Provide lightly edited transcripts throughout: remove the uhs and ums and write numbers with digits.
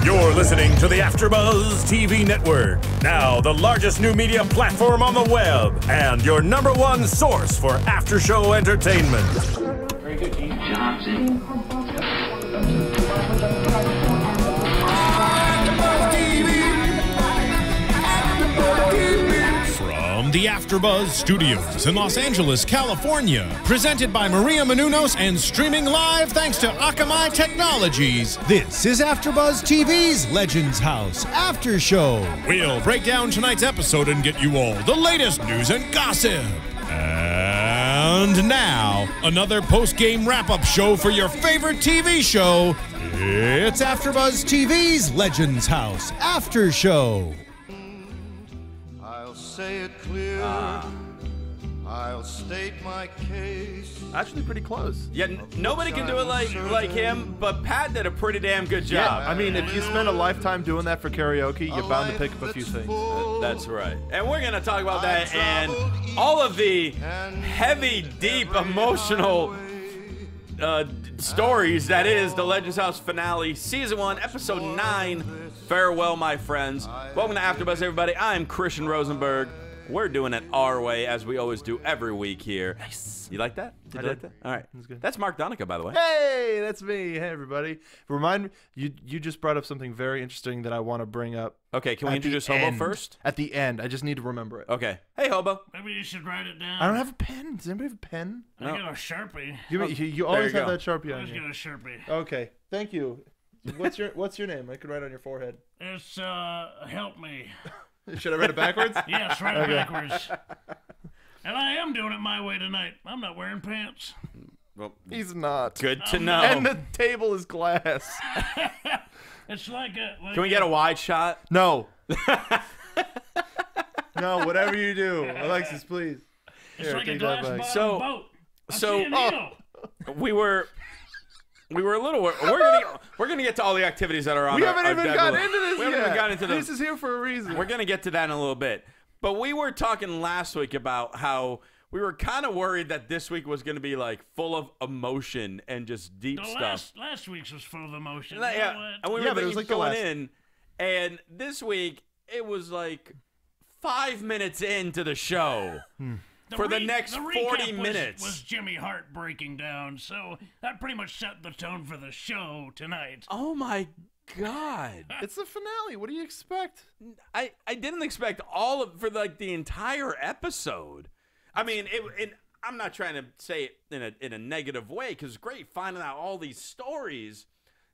You're listening to the AfterBuzz TV Network, now the largest new media platform on the web, and your #1 source for after-show entertainment. Very good, Keith Johnson. From the AfterBuzz Studios in Los Angeles, California, presented by Maria Menounos and streaming live thanks to Akamai Technologies, this is AfterBuzz TV's Legends House After Show. We'll break down tonight's episode and get you all the latest news and gossip. And now, another post-game wrap-up show for your favorite TV show. It's AfterBuzz TV's Legends House After Show. I'll say it clear. I'll state my case. Actually pretty close. Yeah, nobody can do it like him, but Pat did a pretty damn good job. Yeah, I mean, if you spend a lifetime doing that for karaoke, you're bound to pick up a few things. That's right. And we're going to talk about that and all of the heavy, deep, emotional stories that is the Legends House finale, Season 1, Episode 9, Farewell, My Friends. Welcome to AfterBuzz, everybody. I'm Christian Rosenberg. We're doing it our way, as we always do every week here. Nice. You like that? Did you like that? All right. That's good. That's Mark Donica, by the way. Hey, that's me. Hey, everybody. Remind me, you just brought up something very interesting that I want to bring up. Okay, can we introduce Hobo first? At the end. I just need to remember it. Okay. Hey, Hobo. Maybe you should write it down. I don't have a pen. Does anybody have a pen? I got a Sharpie. You always you have go. that Sharpie on Always you. got a Sharpie. Okay. Thank you. What's your name? I could write on your forehead. It's, help me. Should I write it backwards? Yes, write it backwards. And I am doing it my way tonight. I'm not wearing pants. Well, He's not. good to know. And the table is glass. It's like a... Like Can we get a wide shot? No. No, whatever you do. Take please. It's Here, like a take that glass back. bottom So- boat. I so- see a needle. We were a little. We're gonna get to all the activities that are on. We our, haven't our even deadline. gotten into this We haven't yet. even gotten into This this. is here for a reason. We're gonna get to that in a little bit. But we were talking last week about how we were kind of worried that this week was gonna be like full of emotion and just deep The stuff. last week's was full of emotion. Yeah, You know what? and we Yeah, were but it was thinking like the going last- in, and this week it was like 5 minutes into the show. For the next 40 recap minutes. was Jimmy Hart breaking down, so that pretty much set the tone for the show tonight. Oh my God. It's the finale. What do you expect? I didn't expect all of for like the entire episode. I mean, and I'm not trying to say it in a negative way because it's great finding out all these stories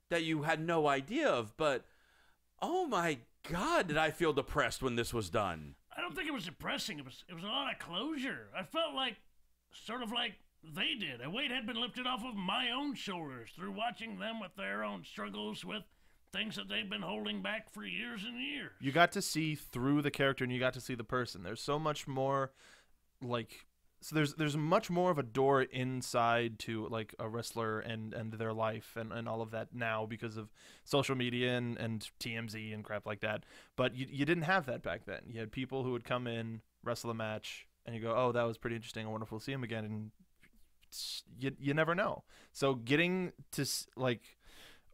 that you had no idea of. But oh my God, did I feel depressed when this was done? I don't think it was depressing. It was a lot of closure. I felt like, sort of like they did. A weight had been lifted off of my own shoulders through watching them with their own struggles with things that they've been holding back for years and years. You got to see through the character and you got to see the person. There's so much more, there's much more of a door inside to like a wrestler and their life and all of that now because of social media and TMZ and crap like that. But you didn't have that back then. You had people who would come in, wrestle a match, and you go, oh, that was pretty interesting. I wonder if we'll see him again. And you never know. So getting to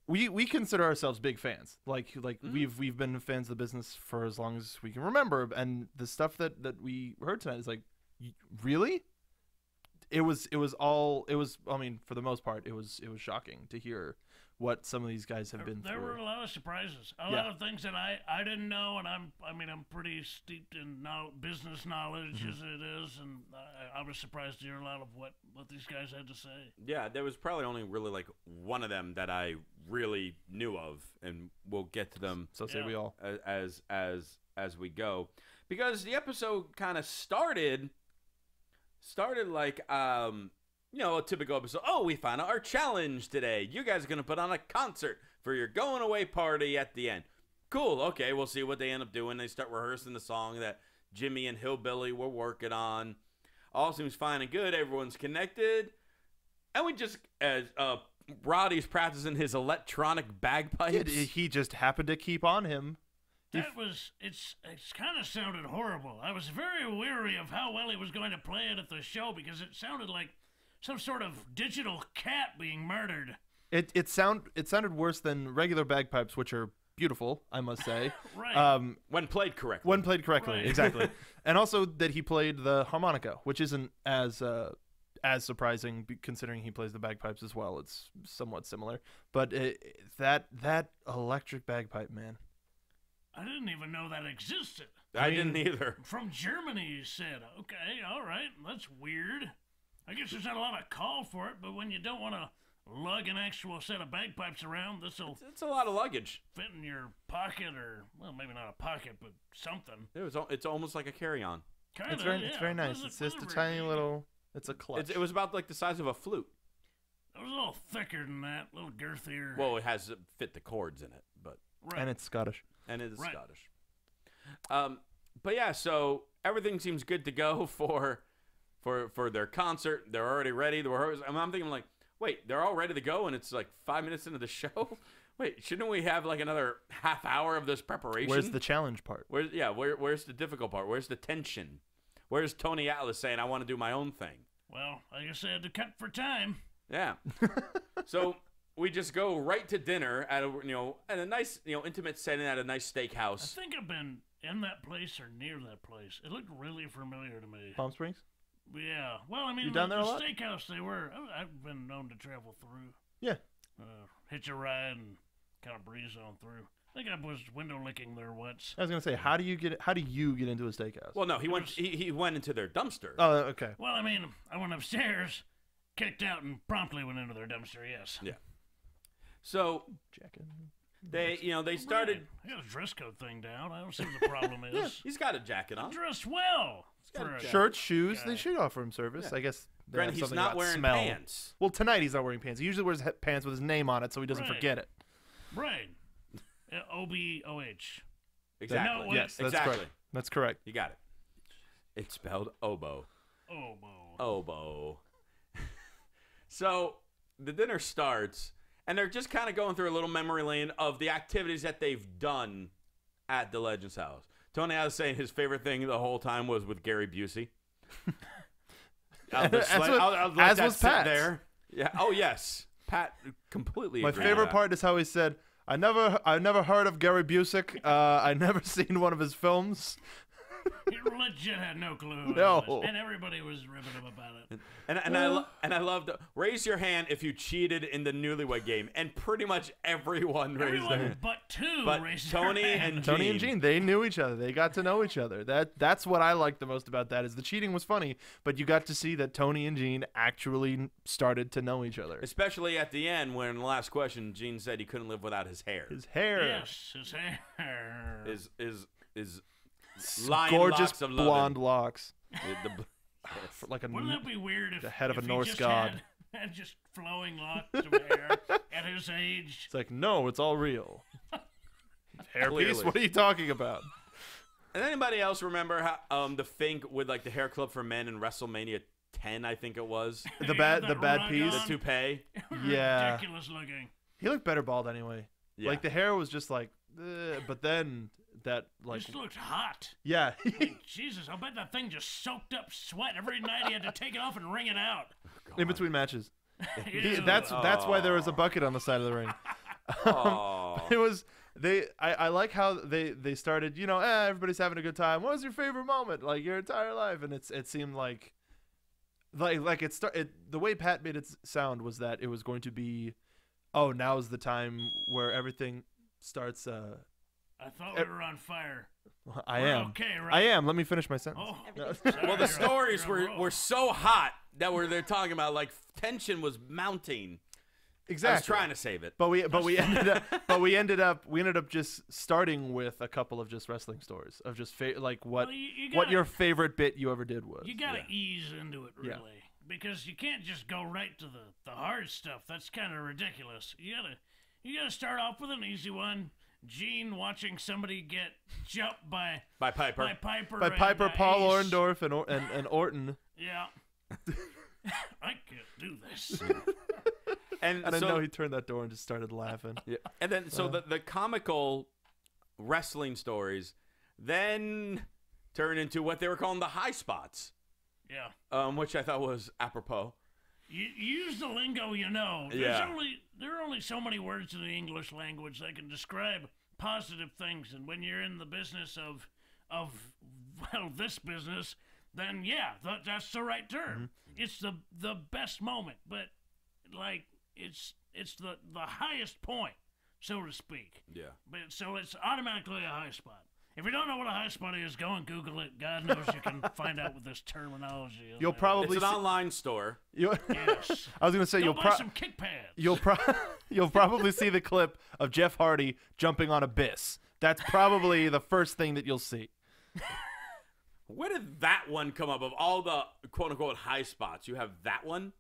we consider ourselves big fans. We've been fans of the business for as long as we can remember. And the stuff that we heard tonight is like, really? It was I mean, for the most part, it was shocking to hear what some of these guys have been There through. were a lot of surprises, a lot of things that I didn't know, and I'm pretty steeped in business knowledge as it is, and I was surprised to hear a lot of what these guys had to say. Yeah, there was probably only really like one of them that I really knew of, and we'll get to them. So say we all. As we go, because the episode kind of started like a typical episode. Oh, we found out our challenge today. You guys are gonna put on a concert for your going away party at the end. Cool. Okay, we'll see what they end up doing. They start rehearsing the song that Jimmy and Hillbilly were working on. All seems fine and good. Everyone's connected, and we just as Roddy's practicing his electronic bagpipes. He just happened to keep on him. It's kind of sounded horrible. I was very weary of how well he was going to play it at the show because it sounded like some sort of digital cat being murdered. It sounded worse than regular bagpipes, which are beautiful, I must say. Right. When played correctly. When played correctly, Right. exactly. And also that he played the harmonica, which isn't as surprising considering he plays the bagpipes as well. It's somewhat similar, but that electric bagpipe, man. I didn't even know that existed. I didn't either. From Germany, you said. Okay, all right, that's weird. I guess there's not a lot of call for it, but when you don't want to lug an actual set of bagpipes around, this'll It's a lot of luggage. fit in your pocket, or well, maybe not a pocket, but something. It's almost like a carry-on. Kind of. It's very nice. It's just a tiny little. It's a clutch. It was about like the size of a flute. It was a little thicker than that, a little girthier. Well, it has to fit the chords in it, but right. and it's Scottish. and it is Right. Scottish. But yeah, so everything seems good to go for their concert. They're already ready. I'm thinking like, wait, they're all ready to go, and it's like 5 minutes into the show. Wait, shouldn't we have like another half hour of this preparation? Where's the challenge part? Where's the difficult part? Where's the tension? Where's Tony Atlas saying I want to do my own thing? Well, like I said, to cut for time. Yeah. So we just go right to dinner at a nice intimate setting at a nice I steakhouse. think I've been in that place or near that place. It looked really familiar to me. Palm Springs? Yeah. Well, I mean, You down there the a lot? steakhouse they were. I've been known to travel through. Yeah. Hitch a ride and kind of breeze on through. I think I was window licking there once. I was gonna say, how do you get into a steakhouse? Well, no, he went into their dumpster. Oh, okay. Well, I mean, I went upstairs, kicked out, and promptly went into their dumpster. Yes. Yeah. So Jacket. they started. Right. I got a dress code thing down. I don't see what the problem is. He's got a jacket on. Dressed well. got a for a- jacket. Shirts, shoes. Okay. They should offer him service. I guess. They Granted, have he's something not about wearing smell. pants. Well, tonight he's not wearing pants. He usually wears pants with his name on it, so he doesn't Right. forget it. Right. OBOH. Exactly. No, Yes, that's exactly. correct. That's correct. You got it. It's spelled oboe. Oboe. Oboe. So the dinner starts, and they're just kind of going through a little memory lane of the activities that they've done at the Legends House. Tony was saying his favorite thing the whole time was with Gary Busey. I'll let as that was sit Pat's. there. Yeah. Oh yes, Pat completely. My agreed with favorite that. part is how he said, "I never heard of Gary Busey. I never seen one of his films." He legit had no clue. who it No. was, and everybody was ribbing him about it. And I loved raise your hand if you cheated in the Newlywed Game, and pretty much everyone raised their Everyone hand. but two But raised Tony their hand. and Tony and Gene, they knew each other. They got to know each other. That's what I liked the most about that. Is the cheating was funny, but you got to see that Tony and Gene actually started to know each other. Especially at the end, when in the last question, Gene said he couldn't live without his hair. His hair, Yes, his hair. Is lion gorgeous locks of loving. blonde locks, The- like a Wouldn't that be weird if the head of a if he Norse just god. had just flowing locks of hair at his age? It's like, no, it's all real. Hairpiece? Clearly. What are you talking about? And anybody else remember how the Fink with like the hair club for men in WrestleMania 10? I think it was The He bad had the that bad rug piece. the on. toupee. Yeah. Ridiculous looking. He looked better bald anyway. Yeah. Like the hair was just like, but then that like Just looked hot. yeah. Jesus, I bet that thing just soaked up sweat every night. He had to take it off and wring it out. In between matches. Ew. That's why there was a bucket on the side of the ring. Oh. It was I like how they started, everybody's having a good time. What was your favorite moment like your entire life? And it seemed like the way Pat made it sound was that it was going to be, oh, now's the time where everything starts. I thought we were on fire. I We're am. okay, right? I am. Let me finish my sentence. Oh, Well, the stories were so hot that they're talking about like tension was mounting. Exactly. I was trying to save it. But we ended up just starting with a couple of just wrestling stories of just what Well, you what gotta- your favorite bit you ever did was. You gotta ease into it, really, Yeah. because you can't just go right to the hard stuff. That's kind of ridiculous. You gotta start off with an easy one. Gene watching somebody get jumped by Piper. Piper. By and, Piper, Paul Ace. Orndorff, and Orton. Yeah. I can't do this. And I didn't so, know he turned that door and just started laughing. yeah. And then so the comical wrestling stories then turn into what they were calling the high spots, Yeah. which I thought was apropos. You use the lingo you know. Yeah. There are only so many words in the English language that can describe positive things, and when you're in the business of well, this business, then yeah, that's the right term. It's the best moment, but like it's the highest point, so to speak. Yeah. But so it's automatically a high spot. If you don't know what a high spot is, go and Google it. God knows you can find out what this terminology is. You'll probably It's an online store. Yes. I was going to say Go buy some kick pads. You'll probably see the clip of Jeff Hardy jumping on Abyss. That's probably the first thing that you'll see. Where did that one come up? Of all the quote-unquote high spots, you have that one?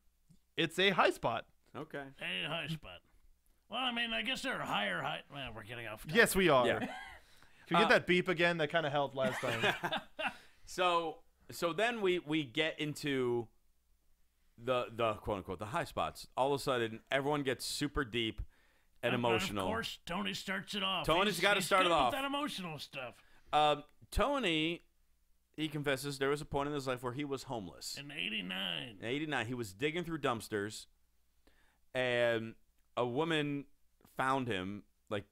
It's a high spot. Okay. A high spot. Well, I mean, I guess there are higher height. Well, we're getting off topic. Yes, we are. Yeah. Can we get that beep again? That kind of helped last time. So then we get into the quote-unquote the high spots. All of a sudden, everyone gets super deep and emotional. Of course, Tony starts it off. Tony's got to start it off. With that emotional stuff. Tony, he confesses there was a point in his life where he was homeless. In 89. In 89, he was digging through dumpsters, and a woman found him, like,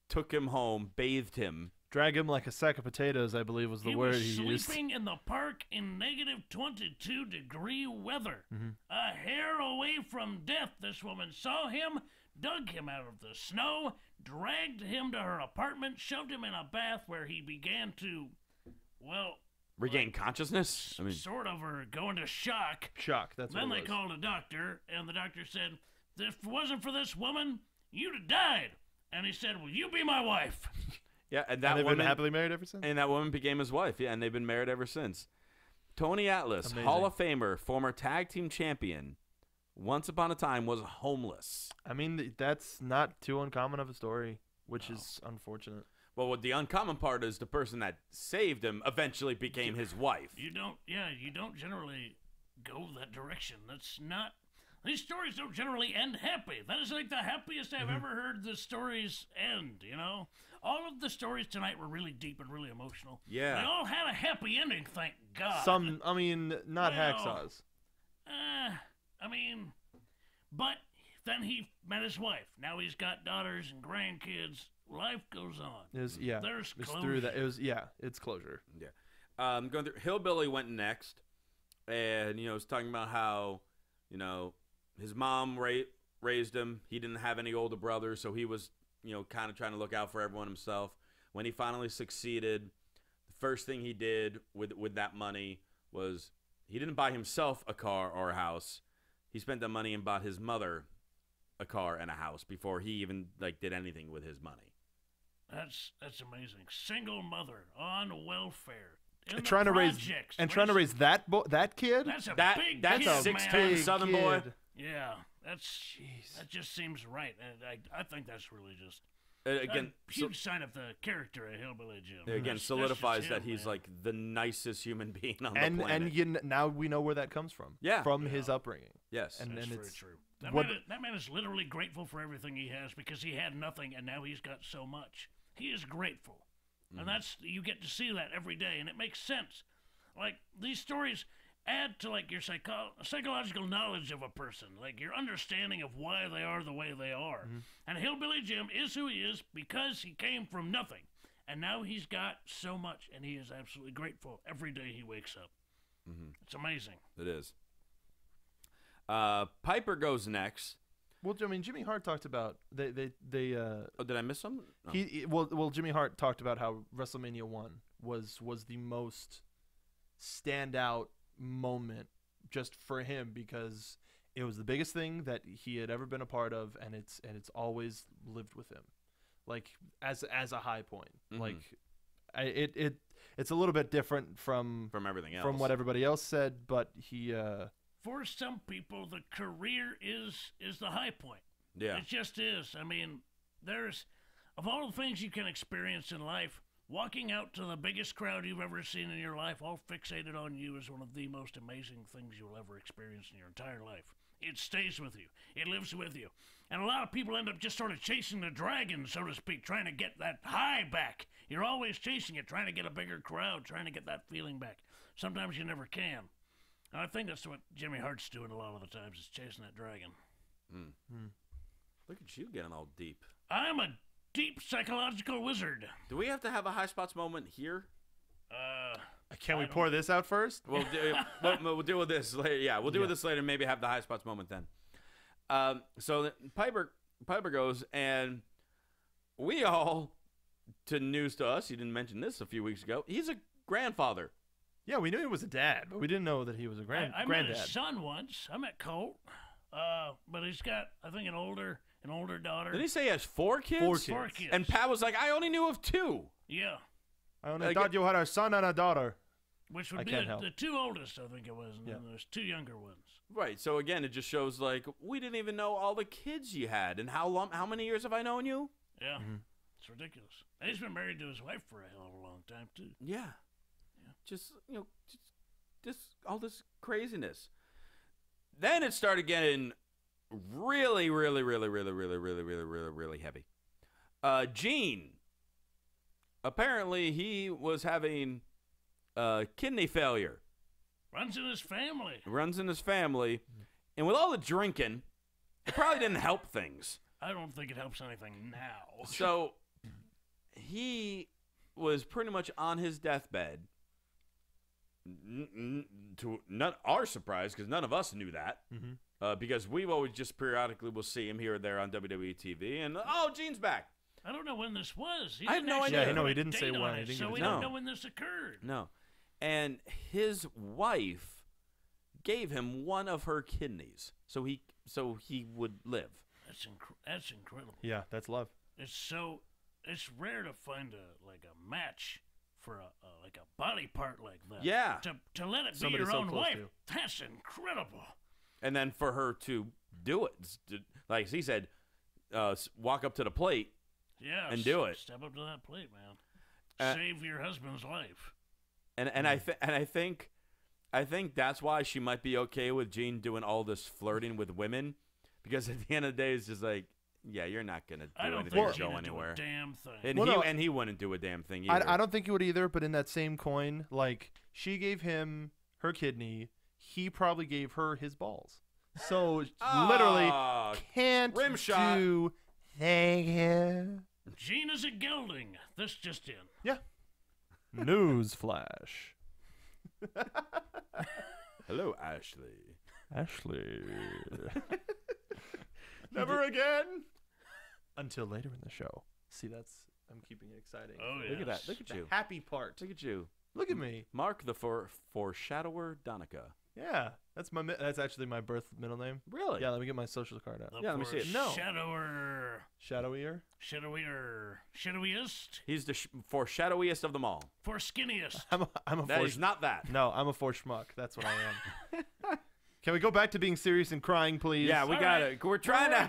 took him home, bathed him. Drag him like a sack of potatoes, I believe was the word he used. He was sleeping in the park in negative 22-degree weather. A hair away from death, this woman saw him, dug him out of the snow, dragged him to her apartment, shoved him in a bath where he began to, well... Regain consciousness? I mean, sort of, or go into shock. Shock, that's what it was. Then they called a doctor, and the doctor said, if it wasn't for this woman, you'd have died. And he said, will you be my wife? Yeah, and they've been happily married ever since? And that woman became his wife, yeah, and they've been married ever since. Tony Atlas, Amazing. Hall of Famer, former tag team champion, once upon a time was homeless. I mean, that's not too uncommon of a story, which is unfortunate. Well, what the uncommon part is the person that saved him eventually became his wife. You don't generally go that direction. That's not... These stories don't generally end happy. That is like the happiest I've ever heard the stories end, you know? All of the stories tonight were really deep and really emotional. Yeah. They all had a happy ending, thank God. Some, I mean, not hacksaws. But then he met his wife. Now he's got daughters and grandkids. Life goes on. There's closure. through that. It's closure. Yeah. Going through, Hillbilly went next, and, was talking about how, his mom raised him. He didn't have any older brothers, so he was, kind of trying to look out for everyone himself. When he finally succeeded, the first thing he did with that money was he didn't buy himself a car or a house. He spent that money and bought his mother a car and a house before he even did anything with his money. That's amazing. Single mother on welfare. Trying to raise that kid. That's a big that's kid, a 6'10" Southern boy. Yeah, that just seems right. And I think that's really just again a huge sign of the character of Hillbilly Jim. Again, solidifies that he's like the nicest human being on the planet. And now we know where that comes from. Yeah, from his upbringing. Yes, that's very true. That man is literally grateful for everything he has because he had nothing and now he's got so much. He is grateful. And you get to see that every day, and it makes sense. Like, these stories add to, your psychological knowledge of a person, your understanding of why they are the way they are. And Hillbilly Jim is who he is because he came from nothing. And now he's got so much, and he is absolutely grateful every day he wakes up. It's amazing. It is. Piper goes next. Well, I mean, Jimmy Hart talked about they Oh, did I miss some? No. Jimmy Hart talked about how WrestleMania 1 was the most standout moment just for him because it was the biggest thing that he had ever been a part of, and it's always lived with him, as a high point. It's a little bit different from everything else, from what everybody else said, but he. For some people, the career is the high point. Yeah. It just is. I mean, of all the things you can experience in life, walking out to the biggest crowd you've ever seen in your life, all fixated on you, is one of the most amazing things you'll ever experience in your entire life. It stays with you. It lives with you. And a lot of people end up just sort of chasing the dragon, so to speak, trying to get that high back. You're always chasing it, trying to get a bigger crowd, trying to get that feeling back. Sometimes you never can. I think that's what Jimmy Hart's doing a lot of the times, is chasing that dragon. Look at you getting all deep. I'm a deep psychological wizard. Do we have to have a high spots moment here? Can we pour this out first? We'll deal with this later. Yeah, we'll deal with this later. Maybe have the high spots moment then. So Piper goes, and we all, news to us, he didn't mention this a few weeks ago, he's a grandfather. Yeah, we knew he was a dad, but we didn't know that he was a I granddad. met his son once. I met Colt. But he's got, I think, an older daughter. Did he say he has 4 kids? 4 kids. 4 kids. And Pat was like, I only knew of 2. Yeah. I only thought you had a son and a daughter. Which I would be can't help. the 2 oldest, I think it was, and then there's 2 younger ones. Right. So again, it just shows like we didn't even know all the kids you had, and how many years have I known you? Yeah. It's ridiculous. And he's been married to his wife for a hell of a long time too. Yeah. Just just all this craziness. Then it started getting really heavy. Gene. Apparently, he was having kidney failure. Runs in his family. And with all the drinking, it probably didn't help things. I don't think it helps anything now. So he was pretty much on his deathbed. To not our surprise, because none of us knew that. Because we've always just periodically will see him here or there on WWE TV, and Gene's back. I don't know when this was. I have no idea. Yeah, no, he didn't say when. So we don't know when this occurred. No. And his wife gave him one of her kidneys so he would live. That's incredible. Yeah, that's love. It's rare to find a match for a body part like that. Yeah. To let it Somebody be so your own close wife. to. That's incredible. And then for her to do it, like he said, walk up to the plate. Yeah. And do it. Step up to that plate, man. Save your husband's life. And I think that's why she might be okay with Gene doing all this flirting with women, because at the end of the day, it's just like, yeah, you're not gonna do anything or go anywhere. Do a damn thing. And he wouldn't do a damn thing either. I don't think he would either. But in that same coin, like she gave him her kidney, he probably gave her his balls. So literally can't rim shot. do. Thank you. Gene is a gelding. This just in. Yeah. News flash. Hello, Ashley. Ashley. Never again. Until later in the show. See, I'm keeping it exciting. Oh, yeah. Look at that. Look at The you. happy part. Look at you. Look at me. Mark the foreshadower Donica. Yeah, that's actually my birth middle name. Really? Yeah, let me get my social card out. Yeah, let me see it. No. Shadowiest. He's the foreshadowiest of them all. For skinniest. I'm a That is not that. No, I'm a for schmuck. That's what I am. Can we go back to being serious and crying, please? Yeah, we got it. We're trying to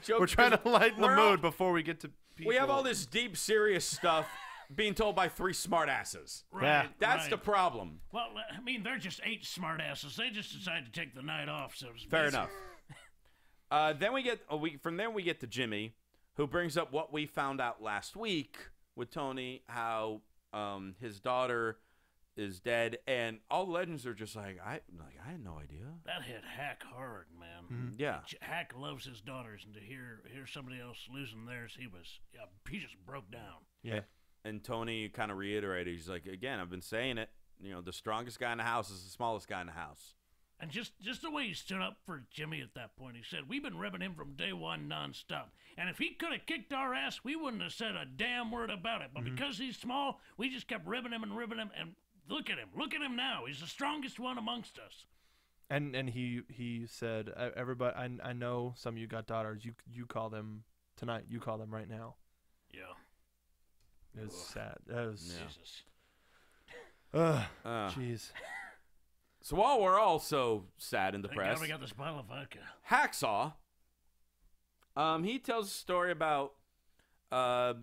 joke. We're trying to lighten the mood before we get to people. We have all this deep, serious stuff being told by 3 smartasses. Right. Yeah. That's the problem. Well, I mean, they're just 8 smartasses. They just decided to take the night off. So Fair enough. Then we get from there we get to Jimmy, who brings up what we found out last week with Tony, how his daughter is dead, and all the legends are just like I had no idea. That hit Hack hard, man. Yeah. Hack loves his daughters, and to hear somebody else losing theirs, he just broke down. Yeah. And Tony kind of reiterated, he's like, again, I've been saying it, the strongest guy in the house is the smallest guy in the house. And just the way he stood up for Jimmy at that point, he said, we've been ribbing him from day one nonstop. And if he could have kicked our ass, we wouldn't have said a damn word about it. But because he's small, we just kept ribbing him. And look at him now. He's the strongest one amongst us. And he said, everybody, I know some of you got daughters. You call them tonight. You call them right now. Yeah. It was sad. That was Jesus. Jeez. So while we're all so sad and Thank depressed, God we got this bottle of vodka. Hacksaw, he tells a story about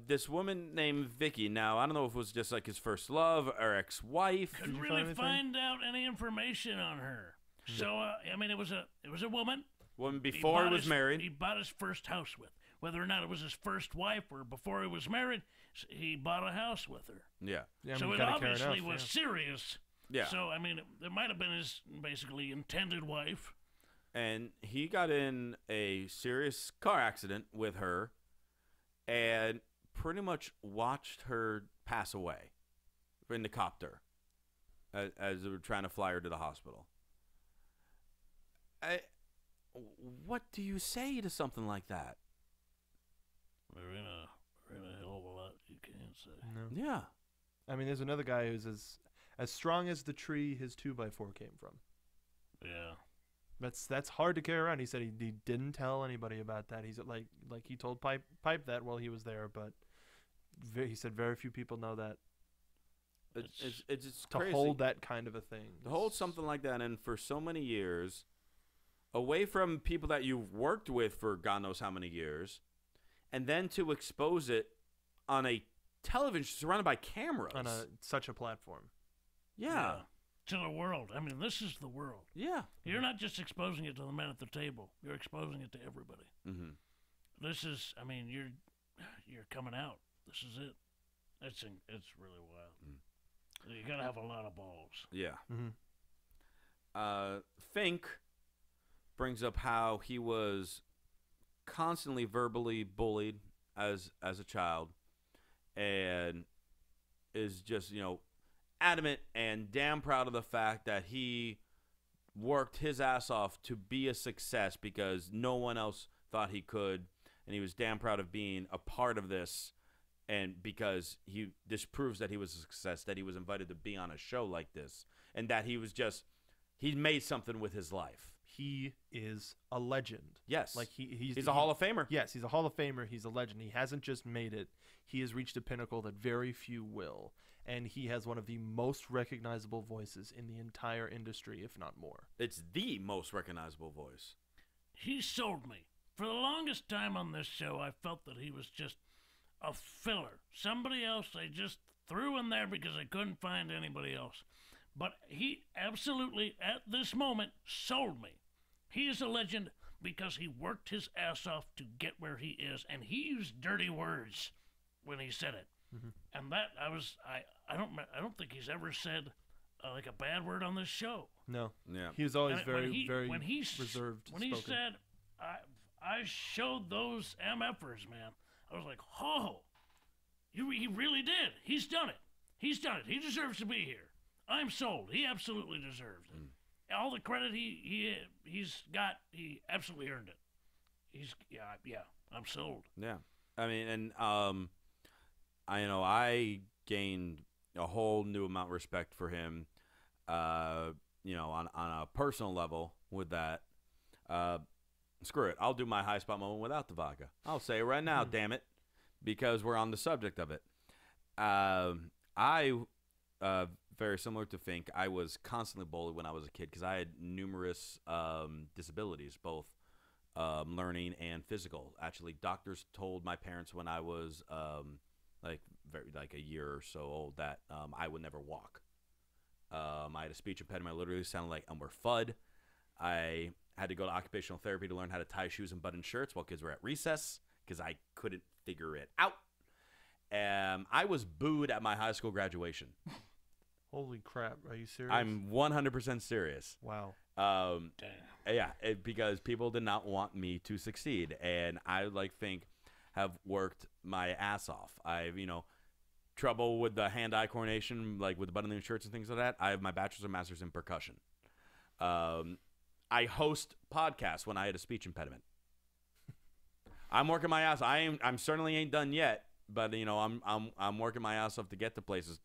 this woman named Vicky. Now, I don't know if it was just like his first love or ex-wife. Couldn't really find out any information on her. So, I mean, it was a woman. Woman before he was married. He bought his first house with. Whether or not it was his first wife or before he was married, he bought a house with her. Yeah. So it obviously was serious. Yeah. So, I mean, it might have been his basically intended wife. And he got in a serious car accident with her. And pretty much watched her pass away in the copter as they were trying to fly her to the hospital. What do you say to something like that? We're in a hell of a lot you can't say. No. Yeah. I mean, there's another guy who's as strong as the tree his 2x4 came from. Yeah. That's hard to carry around. He said he didn't tell anybody about that. He's like he told Pipe that while he was there, but he said very few people know that. It's to crazy. hold that kind of a thing. To hold something like that, and for so many years, away from people that you've worked with for God knows how many years, and then to expose it on a television surrounded by cameras. On such a platform. Yeah. To the world. I mean, this is the world. Yeah. You're not just exposing it to the men at the table. You're exposing it to everybody. Mm-hmm. This is, I mean, you're coming out. This is it. It's really wild. You gotta have a lot of balls. Yeah. Mm-hmm. Fink brings up how he was constantly verbally bullied as a child, and is just, adamant and damn proud of the fact that he worked his ass off to be a success because no one else thought he could, and he was damn proud of being a part of this, and because this proves that he was a success, that he was invited to be on a show like this, and that he made something with his life. He is a legend. Yes. Like he's a Hall of Famer. Yes, he's a Hall of Famer. He's a legend. He hasn't just made it. He has reached a pinnacle that very few will. And he has one of the most recognizable voices in the entire industry, if not more. It's the most recognizable voice. He sold me. For the longest time on this show, I felt that he was just a filler. Somebody else they just threw in there because they couldn't find anybody else. But he absolutely, at this moment, sold me. He is a legend because he worked his ass off to get where he is, and he used dirty words when he said it. Mm-hmm. And that I don't think he's ever said like a bad word on this show. No. Yeah. He was always very reserved. When he spoken. said, I showed those MFers, man, I was like, oh, he really did. He's done it. He's done it. He deserves to be here. I'm sold. He absolutely deserves it. All the credit he's got, he absolutely earned it. I'm sold. Yeah. I mean, and I gained a whole new amount of respect for him, on a personal level with that. Screw it. I'll do my high spot moment without the vodka. I'll say it right now, damn it, because we're on the subject of it. Very similar to Fink, I was constantly bullied when I was a kid because I had numerous disabilities, both learning and physical. Actually, doctors told my parents when I was like a year or so old that I would never walk. I had a speech impediment. I literally sounded like Elmer Fudd. I had to go to occupational therapy to learn how to tie shoes and button shirts while kids were at recess because I couldn't figure it out. I was booed at my high school graduation. Holy crap. Are you serious? I'm 100% serious. Wow. Yeah, because people did not want me to succeed. And I, Fink, have worked my ass off. I've, trouble with the hand-eye coordination, like with the buttoning shirts and things like that. I have my bachelor's and master's in percussion. I host podcasts when I had a speech impediment. I'm working my ass. I'm certainly ain't done yet, but I'm working my ass off to get to places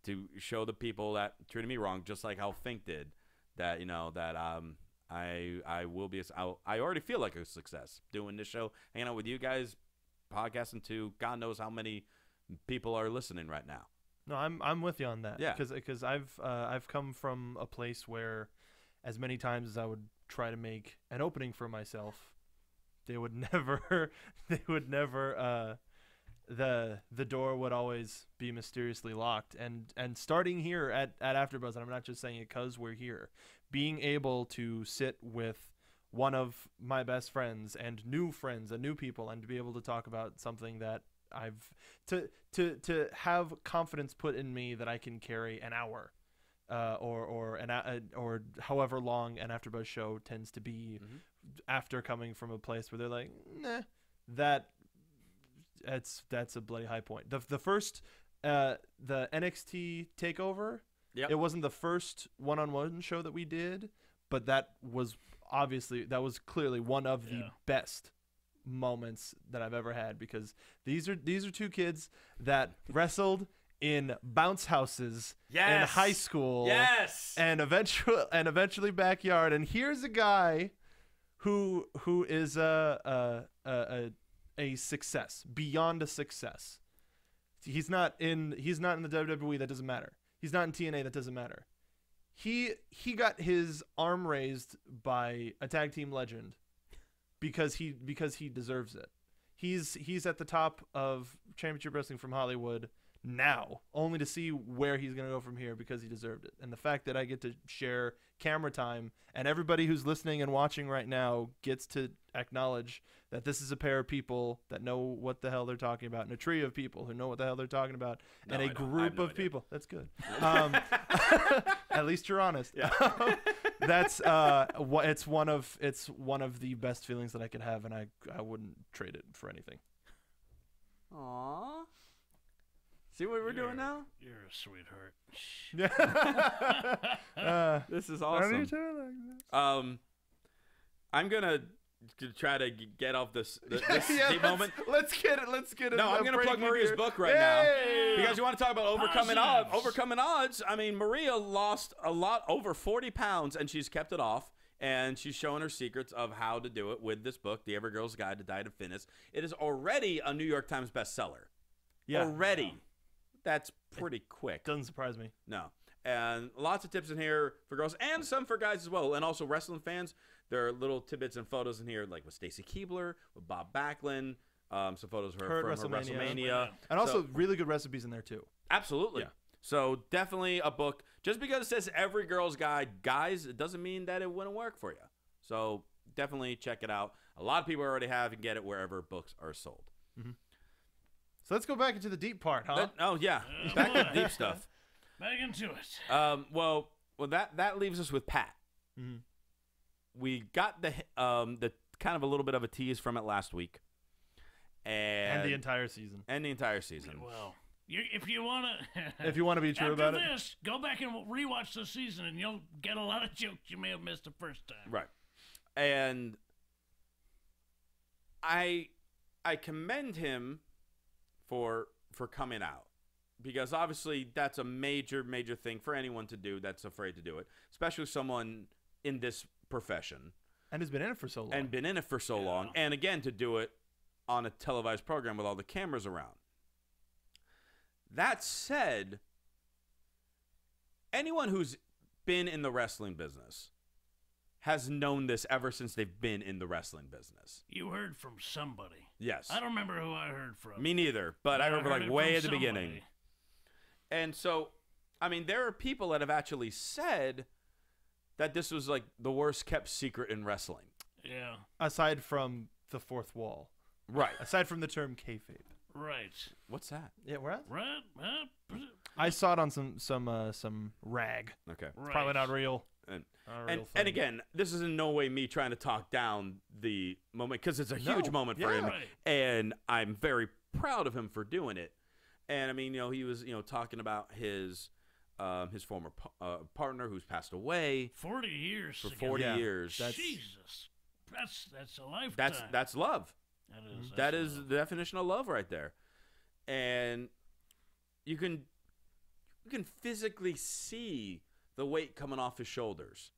to show the people that treated me wrong, just like how Fink did. That I will be. I already feel like a success doing this show, hanging out with you guys, podcasting to God knows how many people are listening right now. No, I'm with you on that. Yeah, because I've come from a place where, as many times as I would try to make an opening for myself, they would never. The door would always be mysteriously locked. And starting here at AfterBuzz, and I'm not just saying it because we're here, being able to sit with one of my best friends and new friends and new people, and to be able to talk about something that I've to have confidence put in me that I can carry an hour, or however long an AfterBuzz show tends to be, after coming from a place where they're like, nah, that that's a bloody high point. The first the NXT takeover. Yep. It wasn't the first one-on-one show that we did, but that was clearly one of the best moments that I've ever had, because these are two kids that wrestled in bounce houses in high school, and eventually backyard. And here's a guy who is a success beyond a success. He's not in the WWE. That doesn't matter. He's not in TNA. That doesn't matter. He got his arm raised by a tag team legend because he deserves it. He's at the top of Championship Wrestling from Hollywood now, only to see where he's going to go from here, because he deserved it. And the fact that I get to share camera time, and everybody who's listening and watching right now gets to acknowledge that this is a pair of people that know what the hell they're talking about, and a trio of people who know what the hell they're talking about, and a group of people. That's good. At least you're honest. Yeah. That's it's one of the best feelings that I could have, and I wouldn't trade it for anything. Aww. See what we're doing now? You're a sweetheart. This is awesome. I'm gonna try to get off this moment. Let's get it. No, I'm gonna plug Maria's book right now, because you want to talk about overcoming odds. I mean, Maria lost a lot, over 40 pounds, and she's kept it off. And she's showing her secrets of how to do it with this book, The Every Girl's Guide to Diet and Fitness. It is already a New York Times bestseller. Yeah. Already. Yeah. That's pretty quick. Doesn't surprise me. No. And lots of tips in here for girls and some for guys as well. And also wrestling fans, there are little tidbits and photos in here, like with Stacy Keibler, with Bob Backlund, some photos of her from her WrestleMania. And also really good recipes in there too. Absolutely. Yeah. So definitely a book. Just because it says Every Girl's Guide, guys, it doesn't mean that it wouldn't work for you. So definitely check it out. A lot of people already have and get it wherever books are sold. Mm-hmm. So let's go back into the deep part, huh? Back to the deep stuff. Back into it. Well, that leaves us with Pat. Mm-hmm. We got the kind of a little bit of a tease from it last week, and the entire season. Well, if you want to be true about it, after this, go back and rewatch the season, and you'll get a lot of jokes you may have missed the first time. Right, and I commend him for coming out, because obviously that's a major thing for anyone to do that's afraid to do it, especially someone in this profession and has been in it for so long. And again, to do it on a televised program with all the cameras around. That said, anyone who's been in the wrestling business has known this ever since they've been in the wrestling business. You heard from somebody. Yes. I don't remember who I heard from. Me neither, but I remember like way at the beginning. And so, I mean, there are people that have actually said that this was like the worst kept secret in wrestling. Yeah. Aside from the fourth wall. Right. Aside from the term kayfabe. Right. What's that? Yeah, where at? Right. I saw it on some rag. Okay. It's probably not real. And again, this is in no way me trying to talk down the moment, because it's a huge moment for him, and I'm very proud of him for doing it. And I mean, he was talking about his former partner who's passed away. 40 years. For 40 years. Jesus, that's a lifetime. That's love. That is the definition of love right there. And you can physically see the weight coming off his shoulders,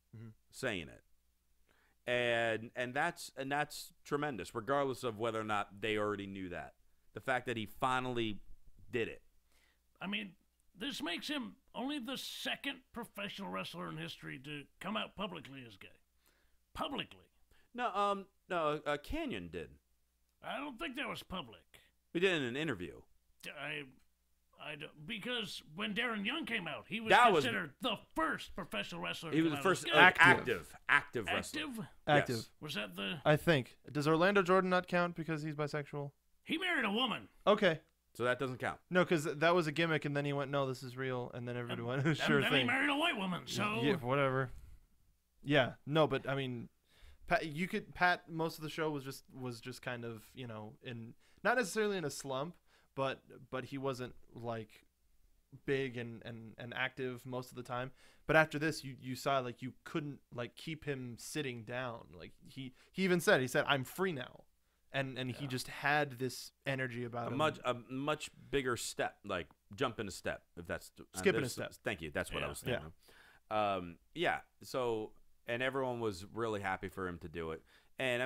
saying it, and that's tremendous, regardless of whether or not they already knew that. The fact that he finally did it. I mean, this makes him only the second professional wrestler in history to come out publicly as gay. Publicly. No, Canyon did. I don't think that was public. We did in an interview. I don't, because when Darren Young came out, he was considered the first professional wrestler. He was the first active wrestler. Active. Yes. Was that the? I think. Does Orlando Jordan not count because he's bisexual? He married a woman. Okay. So that doesn't count. No, because that was a gimmick, and then he went, "No, this is real," and then everyone went, "Sure thing." Then he married a white woman. So yeah, whatever. Yeah, no, but I mean, Pat most of the show was just kind of, not necessarily in a slump, but he wasn't like big and active most of the time. But after this, you saw like you couldn't like keep him sitting down. Like he even said I'm free now, and he just had this energy about him. A much bigger step, like jumping a step, if that's skipping a step. Thank you. That's what I was thinking. Yeah. So, and everyone was really happy for him to do it. And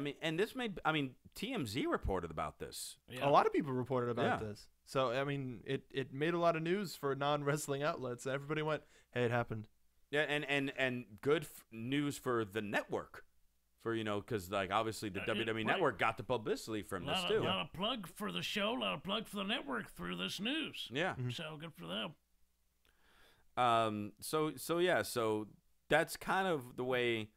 TMZ reported about this. Yeah. A lot of people reported about this. So it made a lot of news for non-wrestling outlets. Everybody went, "Hey, it happened." Yeah, and good news for the network, for because like obviously the WWE Network got the publicity from this too. A lot of plug for the show, a lot of plug for the network through this news. Yeah, so good for them. So that's kind of the way.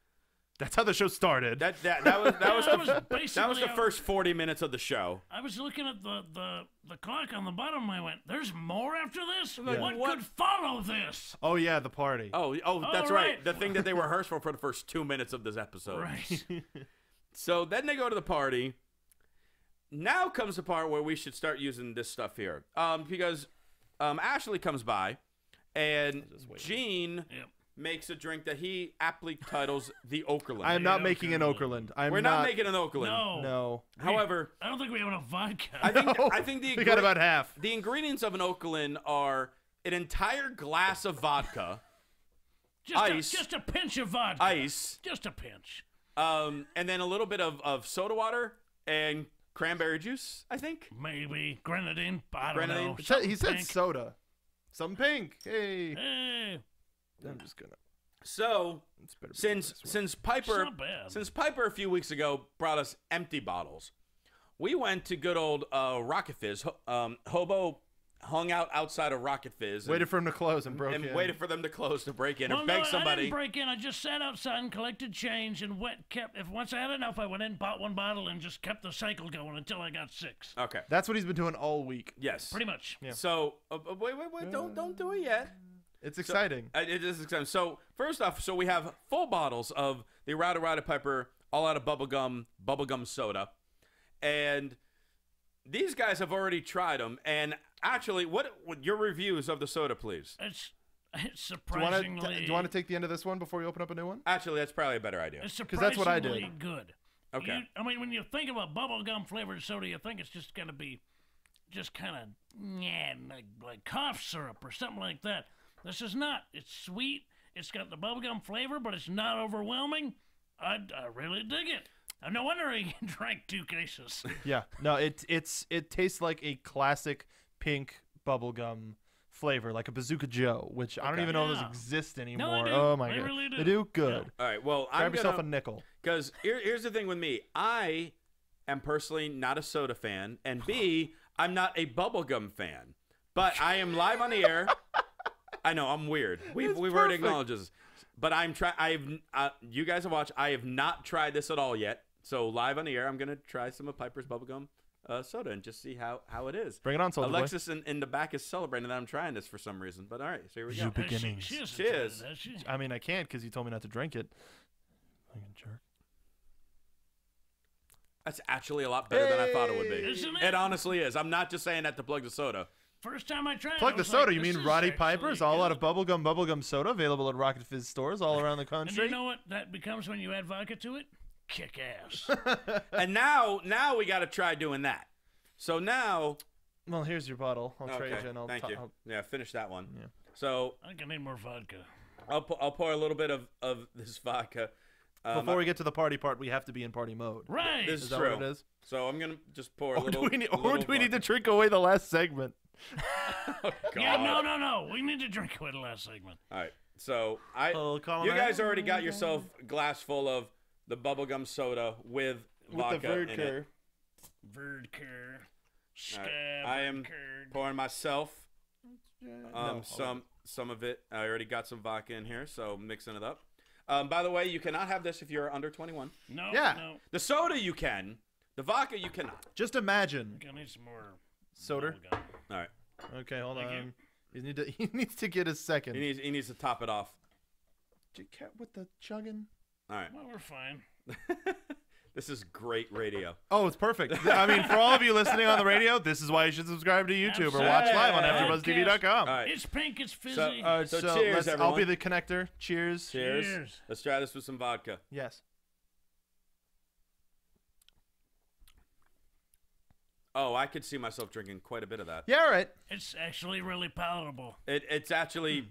That's how the show started. That was the first 40 minutes of the show. I was looking at the clock on the bottom. I went, "There's more after this. Yeah. What could follow this?" Oh yeah, the party. Oh, that's right. The thing that they rehearsed for the first 2 minutes of this episode. Right. So then they go to the party. Now comes the part where we should start using this stuff here, because Ashley comes by, and Gene. Yep. Makes a drink that he aptly titles the Okerlund. I am not making an Okerlund. We're not making an Okerlund. No. However, I don't think we have enough vodka. I think we got about half. The ingredients of an Okerlund are an entire glass of vodka, ice, just a pinch of vodka, ice, just a pinch, and then a little bit of soda water and cranberry juice. I think maybe grenadine. I don't know. He said soda, something pink. Hey. I'm just gonna. So since Piper a few weeks ago brought us empty bottles, we went to good old Rocket Fizz. Hobo hung out outside of Rocket Fizz. Waited for him to close and broke in. And waited for them to close to break in or beg somebody. I didn't break in. I just sat outside and collected change and once I had enough, I went in, bought one bottle, and just kept the cycle going until I got 6. Okay. That's what he's been doing all week. Yes. Pretty much. Yeah. So wait! Don't do it yet. It's exciting. It is exciting. So first off, we have full bottles of the Rowdy Piper all out of bubblegum soda, and these guys have already tried them. And actually, what your reviews of the soda, please? It's surprisingly. Do you want to take the end of this one before you open up a new one? Actually, that's probably a better idea. It's because that's what I did. Good. Okay. When you think about bubblegum flavored soda, you think it's just gonna be, just kind of like cough syrup or something like that. This is not. It's sweet. It's got the bubblegum flavor, but it's not overwhelming. I really dig it. No wonder he drank 2 cases. Yeah. No, it tastes like a classic pink bubblegum flavor, like a Bazooka Joe, which I don't even know those exist anymore. No, they do. Oh my They god. really do. They do? Good. All right. Well, grab yourself a nickel. Because here's the thing with me. I am personally not a soda fan, and B, I'm not a bubblegum fan. But I am live on the air. I know I'm weird. We've already acknowledged this, but you guys have watched. I have not tried this at all yet. So live on the air, I'm gonna try some of Piper's bubblegum soda and just see how it is. Bring it on, Soldier Boy. Alexis in the back is celebrating that I'm trying this for some reason. But all right, so here we go. New beginnings. Cheers. I can't because you told me not to drink it. Fucking jerk. That's actually a lot better than I thought it would be. Isn't it? It honestly is. I'm not just saying that to plug the soda. First time I tried Plug it, the soda. You mean Roddy Piper's all out of bubblegum soda available at Rocket Fizz stores all around the And country? you know what that becomes when you add vodka to it? Kick ass. And now we got to try doing that. So now. Well, here's your bottle. I'll trade you. And Thank you. Yeah, finish that one. Yeah. So I think I need more vodka. I'll pour a little bit of this vodka. Before we get to the party part, we have to be in party mode. Right. This is that true. What it is? So I'm gonna just pour a Or little. do we need to drink away the last segment? Oh, Yeah, no. We need to drink away the last segment. All right. So column you A. guys already got yourself a glass full of the bubblegum soda with vodka the in it. Vodka. All right. I am pouring myself some of it. I already got some vodka in here, so mixing it up. By the way, you cannot have this if you're under 21. No. Yeah. No. The soda you can. The vodka you cannot. Just imagine. I need some more Soda. bubblegum. All right. Okay, hold Thank on. He needs to get a second. He needs to top it off. With the chugging. All right. Well, we're fine. This is great radio. Oh, it's perfect. I mean, for all of you listening on the radio, this is why you should subscribe to YouTube or watch live on AfterBuzzTV.com. All right. It's pink, it's fizzy. So cheers, everyone. I'll be the connector. Cheers. Cheers. Let's try this with some vodka. Yes. Oh, I could see myself drinking quite a bit of that. Yeah, all right. It's actually really palatable. It's actually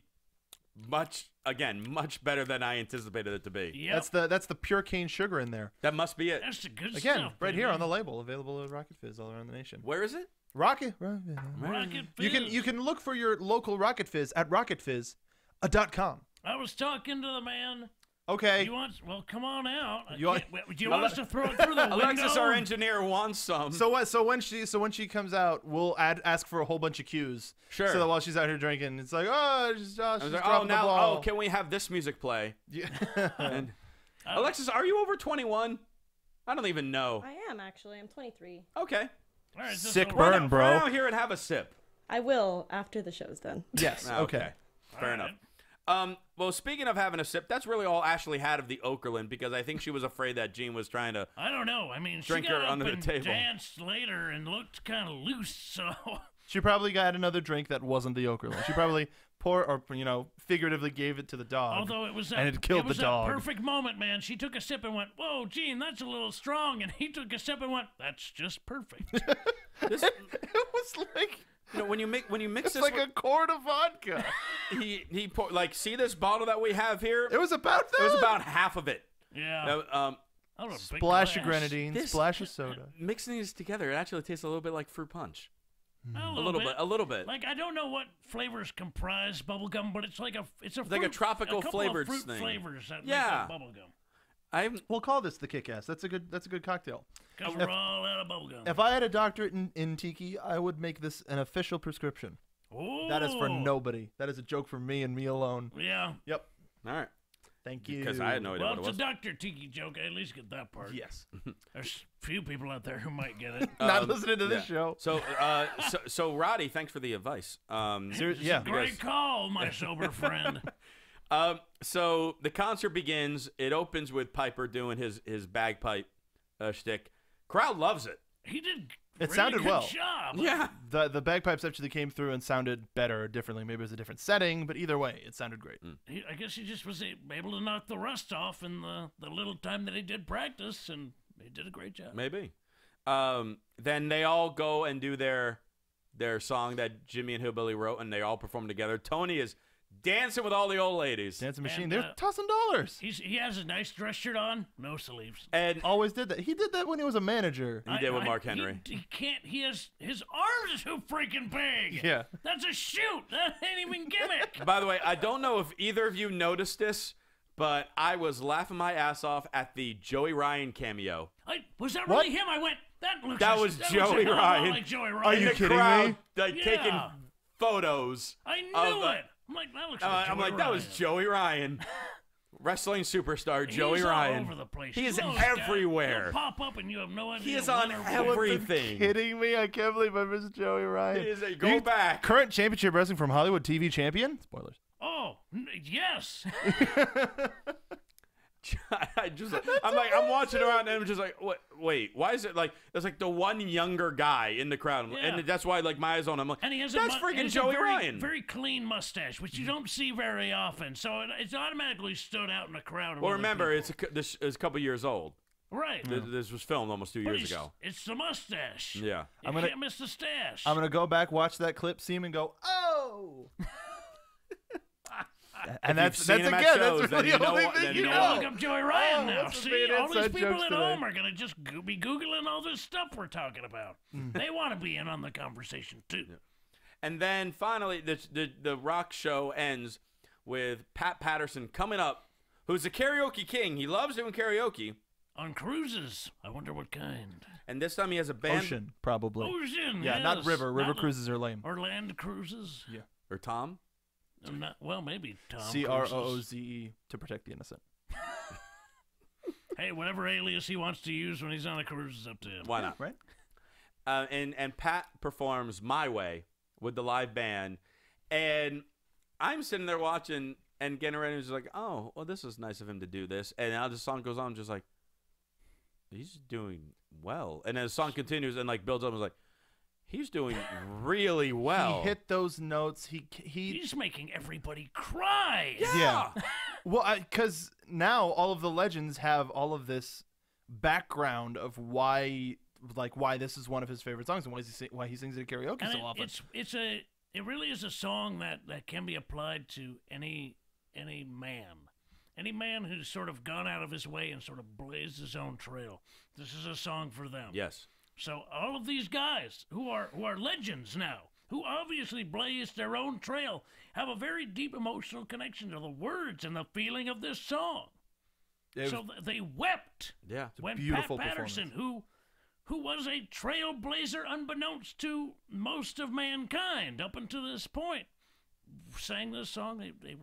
much better than I anticipated it to be. Yep. That's the pure cane sugar in there. That must be it. That's the good Again, stuff. right here baby. on the label, available at Rocket Fizz all around the nation. Where is it? Rocket. Rocket You Fizz. can look for your local Rocket Fizz at rocketfizz.com. I was talking to the man. Okay. Well, come on out. You want- Do you want us to throw it through the window? Alexis, our engineer, wants some. So what? So when she comes out, we'll ask for a whole bunch of cues. Sure. So that while she's out here drinking, it's like, oh, she's I was like, dropping the ball. can we have this music play? Yeah. And, Alexis, are you over 21? I don't even know. I am actually. I'm 23. Okay. All right, this Sick will- burn, bro. Run out here and have a sip. I will after the show's done. Yes. Ah, Okay. Fair All enough. right. Well, speaking of having a sip, that's really all Ashley had of the Okerlund because I think she was afraid that Gene was trying to. I don't know. I mean, Drink she her got under up the and table. danced later and looked kind of loose. So She probably got another drink that wasn't the Okerlund. She probably figuratively gave it to the dog. although it was and it killed the dog. a perfect moment, man. She took a sip and went, "Whoa, Gene, that's a little strong." And he took a sip and went, "That's just perfect." This, It was like when you mix it's this, like a quart of vodka. he poured, like, see this bottle that we have here? It was about that. It was about half of it. Yeah. Now, That was a big splash of glass. grenadine, This- splash of soda. mixing these together, it actually tastes a little bit like fruit punch. A A little bit. Like, I don't know what flavors comprise bubblegum, but it's like a like a fruit, tropical a couple flavored of fruit thing. flavors that Yeah. make up bubblegum. We'll call this the Kick-Ass. That's a good cocktail. Because we're all out of bubblegum. If I had a doctorate in tiki, I would make this an official prescription. Ooh. That is for nobody. That is a joke for me and me alone. Yeah. Yep. All right. Thank you. Because I had no idea Well, what it's it a was. Dr. Tiki joke. I at least get that part. Yes. There's few people out there who might get it. Not listening to this Yeah. show. So Roddy, thanks for the advice. Seriously, yeah. Great call, my sober friend. So the concert begins. It opens with Piper doing his bagpipe shtick. Crowd loves it. He did. It really sounded good well. Job. Yeah. The bagpipes actually came through and sounded better or differently. Maybe it was a different setting, but either way, it sounded great. I guess he just was able to knock the rust off in the little time that he did practice, and he did a great job. Maybe. Then they all go and do their song that Jimmy and Hillbilly wrote, and they all perform together. Tony is dancing with all the old ladies. Dancing Machine, And, they're tossing dollars. He has a nice dress shirt on, no sleeves. And Always did that. He did that when he was a manager. he did with Mark Henry. He can't. He has his arms are too freaking big. Yeah. That's a shoot. That ain't even gimmick. By the way, I don't know if either of you noticed this, but I was laughing my ass off at the Joey Ryan cameo. Was that What? really him? I went. That was looks Joey a hell of a lot Ryan. Like Joey Ryan. Are you In the kidding crowd, me? like Yeah. taking photos. I knew of, it. I'm like, that looks like I'm Joey like, that was Ryan. Joey Ryan, wrestling superstar Joey He's Ryan. all over the place. He is Those guys, everywhere. he'll pop up and you have no idea. He is when on or everything. Kidding me? I can't believe I missed Joey Ryan. He is go back. Current championship wrestling from Hollywood TV champion. Spoilers. Oh, yes. I'm watching around and I'm just like, wait, why is it like there's like the one younger guy in the crowd, Yeah. and that's why like my eyes on him. I'm like, And he has that's a freaking Joey very, Ryan. very clean mustache, which you don't see very often. So it's automatically stood out in the crowd. of Well, other remember, people. this is a couple years old. right. This was filmed almost 2 But years ago. It's the mustache. Yeah. You I'm gonna- can't miss the stash. I'm gonna go back, watch that clip, see him, and go, oh. And If that's you've seen him at again. shows, That's then really you the know only what- thing then you you You know. gotta know. look up Joey Ryan now. that's See, all these inside people jokes at today. home are gonna just be googling all this stuff we're talking about. They want to be in on the conversation too. And then finally, the rock show ends with Pat Patterson coming up, who's the karaoke king. He loves doing karaoke. On cruises, I wonder what kind. And this time he has a band. Ocean, probably. Ocean. Yeah, not yes. river. River Not cruises are lame. Or land cruises. Yeah. Or Tom. Well, maybe Tom. CROOZE to protect the innocent. Hey, whatever alias he wants to use when he's on a cruise is up to him. Why not? Right? And Pat performs My Way with the live band. And I'm sitting there watching and getting ready. And just like, oh, well, this is nice of him to do this. And now the song goes on, just like, he's doing well. And as the song continues and like builds up, I was like, he's doing really well. He hit those notes. He's making everybody cry. Yeah. Well, because now all of the legends have all of this background of why this is one of his favorite songs and why he sings it at karaoke And so often. It really is a song that can be applied to any man who's sort of gone out of his way and sort of blazed his own trail. This is a song for them. Yes. So all of these guys who are legends now, who obviously blazed their own trail, have a very deep emotional connection to the words and the feeling of this song. So they wept. Yeah. When beautiful Pat Patterson, who was a trailblazer unbeknownst to most of mankind up until this point, sang this song, they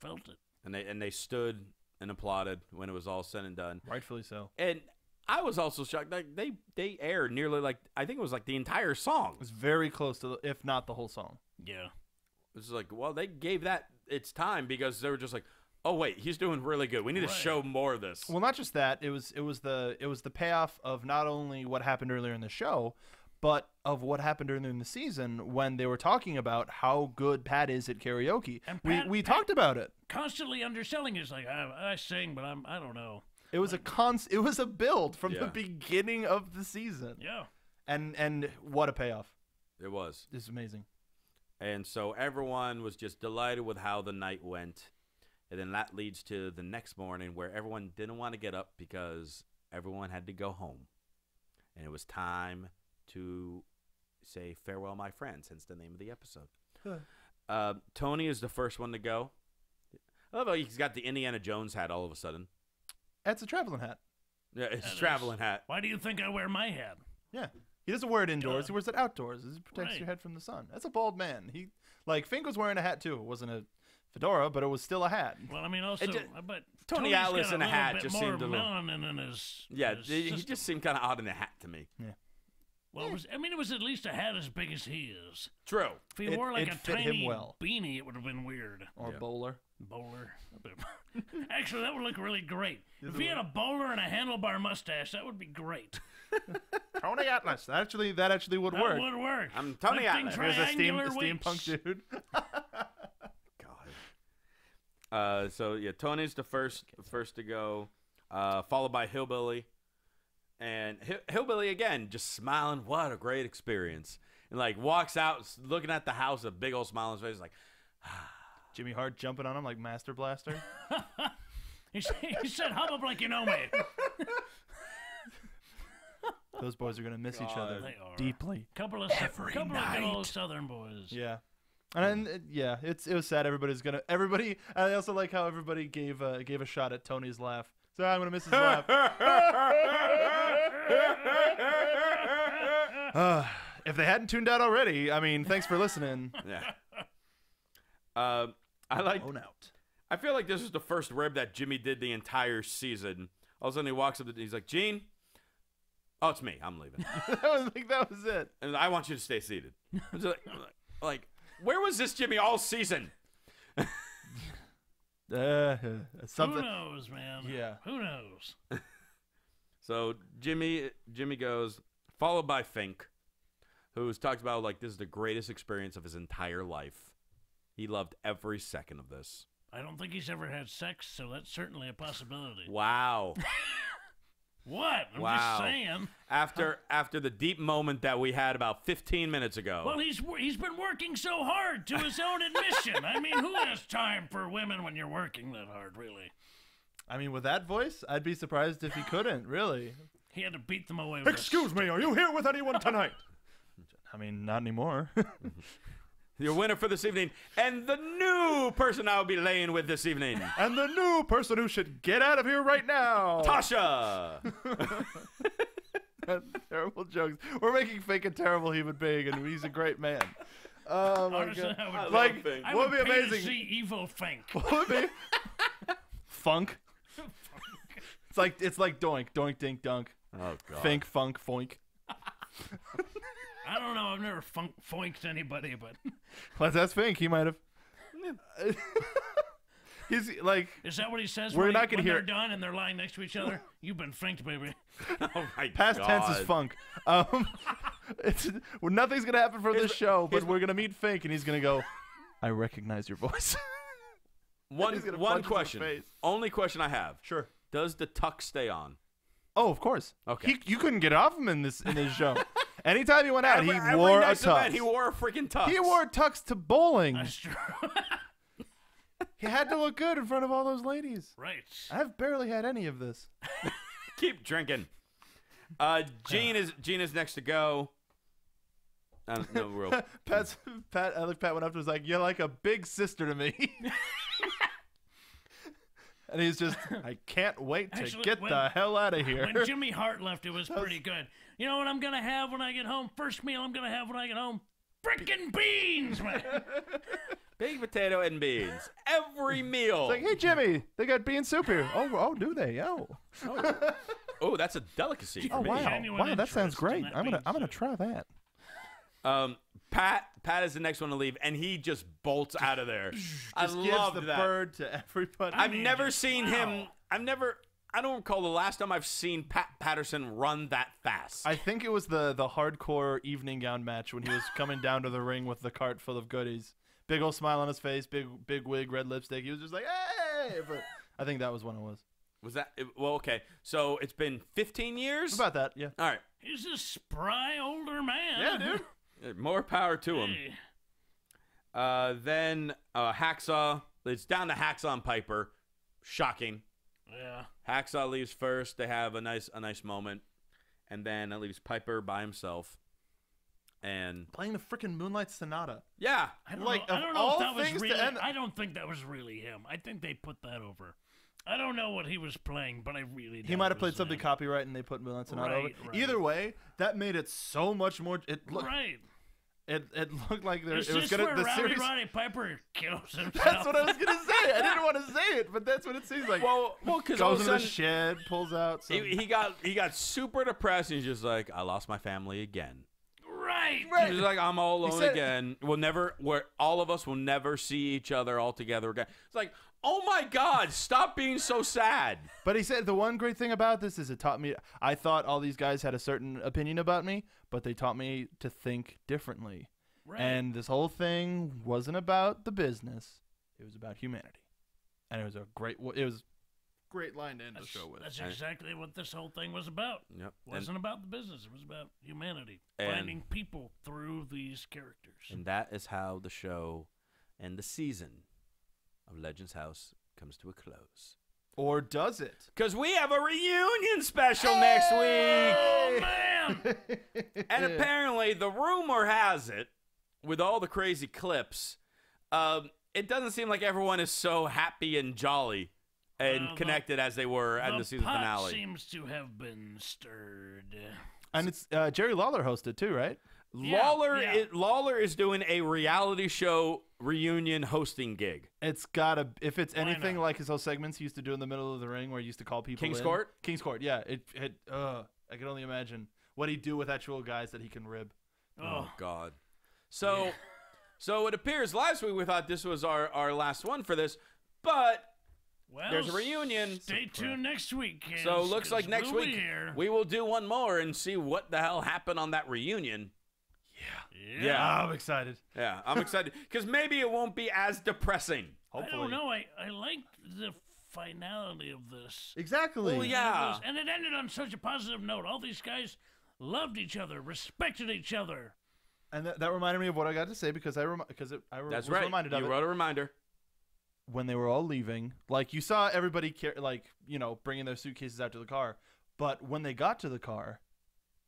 felt it. And they stood and applauded when it was all said and done. Rightfully so. And I was also shocked. Like they aired nearly like I think it was like the entire song. It was very close to, if not the whole song. Yeah. It was like, well, they gave that its time because they were just like, oh wait, he's doing really good. We need to show more of this. Well, not just that. It was the payoff of not only what happened earlier in the show, but of what happened earlier in the season when they were talking about how good Pat is at karaoke. And We talked about it. Constantly underselling is like, I sing, but I don't know. It was a build from the beginning of the season. Yeah. And what a payoff. It was. It's amazing. And so everyone was just delighted with how the night went. And then that leads to the next morning where everyone didn't want to get up because everyone had to go home. And it was time to say farewell, my friends, hence the name of the episode. Tony is the first one to go. I love how he's got the Indiana Jones hat all of a sudden. That's a traveling hat. Yeah, it's a traveling hat. Why do you think I wear my hat? Yeah. He doesn't wear it indoors. He wears it outdoors. It protects Right. your head from the sun. That's a bald man. Fink was wearing a hat too. It wasn't a fedora, but it was still a hat. Well, I mean, also, but Tony Tony's Atlas got in a hat bit just more seemed a little. melanin in his. Yeah, his he system. just seemed kind of odd in the hat to me. Yeah. Well, it was at least a hat as big as he is. True. If he wore like it a fit him tiny well. beanie, it would have been weird. Or bowler. Bowler. Actually, that would look really great. If he had a bowler and a handlebar mustache, that would be great. Tony Atlas. That actually would work. That would work. I'm Tony Lifting Atlas. There's a triangular steampunk weights. dude. God. So yeah, Tony's the first to go, followed by Hillbilly, and Hillbilly again just smiling. What a great experience! And like walks out, looking at the house, a big old smile on his face, like. Jimmy Hart jumping on him like Master Blaster. He said, "Hop up like you know me." Those boys are gonna miss each other They are. deeply. Couple of good old Southern boys. Yeah. And it was sad. Everybody. I also like how everybody gave a shot at Tony's laugh. So I'm gonna miss his laugh. If they hadn't tuned out already, I mean, thanks for listening. Yeah. Own out. I feel like this is the first rib that Jimmy did the entire season. All of a sudden he walks up and he's like, Gene? Oh, it's me. I'm leaving. I think that was it. And I want you to stay seated. Like, where was this Jimmy all season? Something. Who knows, man? Yeah. Who knows? So Jimmy goes, followed by Fink, who's talked about like this is the greatest experience of his entire life. He loved every second of this. I don't think he's ever had sex, so that's certainly a possibility. Wow. What? I'm Wow. just saying. After the deep moment that we had about 15 minutes ago. Well, he's been working so hard to his own admission. I mean, who has time for women when you're working that hard, really? I mean, with that voice, I'd be surprised if he couldn't, really. He had to beat them away with Excuse me, are you here with anyone tonight? I mean, not anymore. Your winner for this evening, and the new person I'll be laying with this evening. And the new person who should get out of here right now. Tasha! Terrible jokes. We're making Fink a terrible human being, and he's a great man. Oh, my Honestly, God. Fink. I what would would be pay amazing? to see evil Fink. What would be? Funk. It's like doink, doink, dink, dunk. Oh, God. Fink, funk, foink. I don't know. I've never foinked anybody, but Let's ask Fink. He might have. He's like, Is that what he says? We're when not gonna when hear they're it. done and they're lying next to each other. You've been finked, baby. Oh my past God. tense is funk. Well, nothing's gonna happen for this show, but we're gonna meet Fink, and he's gonna go, I recognize your voice. One He's gonna one punch us in the question. face. Only question I have. Sure. Does the tuck stay on? Oh, of course. Okay. You couldn't get off him in this show. Anytime he went out, Every he wore a next event, tux. he wore a freaking tux. He wore tux to bowling. That's true. He had to look good in front of all those ladies. Right. I've barely had any of this. Keep drinking. Gene is next to go. No real. Pat went up to was like, "You're like a big sister to me." And he's just, I can't wait to Actually, get when- the hell out of here. When Jimmy Hart left, it was pretty good. You know what I'm gonna have when I get home? First meal I'm gonna have when I get home? Frickin' beans, man. Baked potato and beans. Every meal. It's like, hey Jimmy, they got bean soup here. Oh, do they? Oh, that's a delicacy for Oh me. wow, Genuine that sounds interest great. in that I'm bean gonna soup. try that. Pat is the next one to leave, and he just bolts out of there. I Just gives love the that. bird to everybody. I've mean, never just- seen him. I don't recall the last time I've seen Pat Patterson run that fast. I think it was the hardcore evening gown match when he was coming down to the ring with the cart full of goodies. Big old smile on his face, big wig, red lipstick. He was just like, hey! But I think that was when it was. Was that well? Okay, so it's been 15 years. About that, yeah. All right, He's a spry older man. Yeah, dude. more power to him. Hey. Then Hacksaw. It's down to Hacksaw and Piper. Shocking. Yeah. Hacksaw leaves first. They have a nice moment, and then it leaves Piper by himself. And Playing the freaking Moonlight Sonata. yeah, I don't Like, know. I of don't know all if that was things to really. end- I don't think that was really him. I think they put that over. I don't know what he was playing, but I really. He might have played something copyright and they put Moonlight Sonata over. Right, right. Either way, that made it so much more. It looked like there, Is it was this gonna where the Rowdy series. Roddy Piper kills himself? That's what I was gonna say. I didn't want to say it, but that's what it seems like. well, because all Goes of into a the sudden shed, pulls out. Some, he got super depressed. And he's just like, I lost my family again. Right. He's like, I'm all alone said- again. All of us will never see each other all together again. It's like, oh my God, stop being so sad. But he said the one great thing about this is it taught me. I thought all these guys had a certain opinion about me, but they taught me to think differently. Right. And this whole thing wasn't about the business; it was about humanity. And it was a great line to end the show with. That's exactly what this whole thing was about. Yep. It wasn't about the business. It was about humanity. And- Finding people through these characters. And that is how the show and the season of Legends House comes to a close. Or does it? Because we have a reunion special next week. Oh, man! And apparently, the rumor has it, with all the crazy clips, it doesn't seem like everyone is so happy and jolly and connected as they were at the season pot finale. seems to have been stirred. And it's Jerry Lawler hosted too, right? Yeah, Lawler is doing a reality show reunion hosting gig. It's gotta. If it's anything not? like his whole segments he used to do in the middle of the ring, where he used to call people King's in. Court? King's Court, yeah. I can only imagine what he'd do with actual guys that he can rib. Oh God. So it appears last week we thought this was our last one for this, but Well, there's a reunion. Stay tuned next week. Kids, So it looks like 'cause next we'll be week here. we will do one more and see what the hell happened on that reunion. Yeah. I'm excited. Yeah, I'm excited because maybe it won't be as depressing. Hopefully. I don't know. I liked the finality of this. Exactly. Well, yeah. And it ended on such a positive note. All these guys loved each other, respected each other. And that reminded me of what I got to say because I That's was right. reminded of You it wrote a reminder. when they were all leaving. Like you saw everybody bringing their suitcases out to the car, but when they got to the car,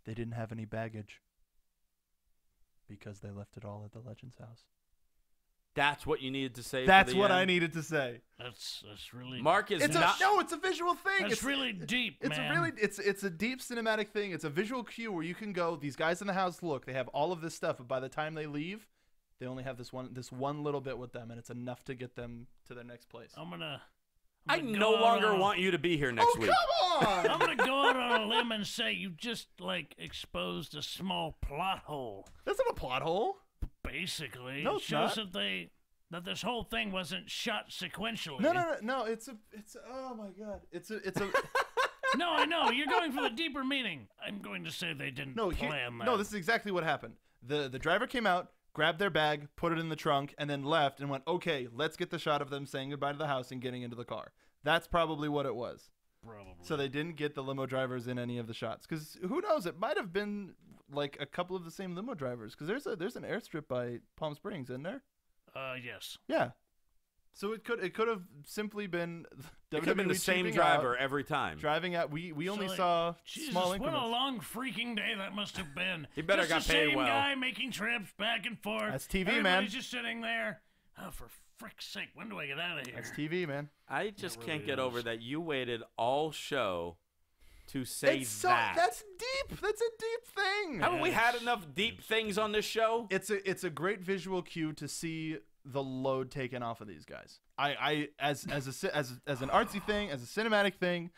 they didn't have any baggage because they left it all at the Legends House. That's what you needed to say. That's for the what I end. needed to say. That's really Mark is It's not. it's a visual thing. That's It's really deep, It's man. a really it's a deep cinematic thing. It's a visual cue where you can go. These guys in the house, look, they have all of this stuff, but by the time they leave, they only have this one little bit with them, and it's enough to get them to their next place. I'm gonna I go no out longer on a- want you to be here next week. Come on! I'm gonna go out on a limb and say you just exposed a small plot hole. That's not a plot hole. Basically, No, it it's shows not. that that this whole thing wasn't shot sequentially. No. It's oh my God. It's a. No, I know. You're going for the deeper meaning. I'm going to say they didn't plan that. No, this is exactly what happened. The driver came out, grabbed their bag, put it in the trunk, and then left and went, okay, let's get the shot of them saying goodbye to the house and getting into the car. That's probably what it was. Probably. So they didn't get the limo drivers in any of the shots. Because who knows? It might have been like a couple of the same limo drivers. Because there's an airstrip by Palm Springs, isn't there? Yes. Yeah. So it could have simply been It could have been the same driver every time. Driving out. We only saw small increments. What a long freaking day that must have been. He better got paid same well. Guy making trips back and forth. That's TV, Everybody's man. just sitting there. Oh, for frick's sake, when do I get out of here? That's TV, man. I just can't get over that you waited all show to say that. That's deep. That's a deep thing. Haven't we had enough deep things on this show? It's a great visual cue to see the load taken off of these guys. As an artsy thing, as a cinematic thing,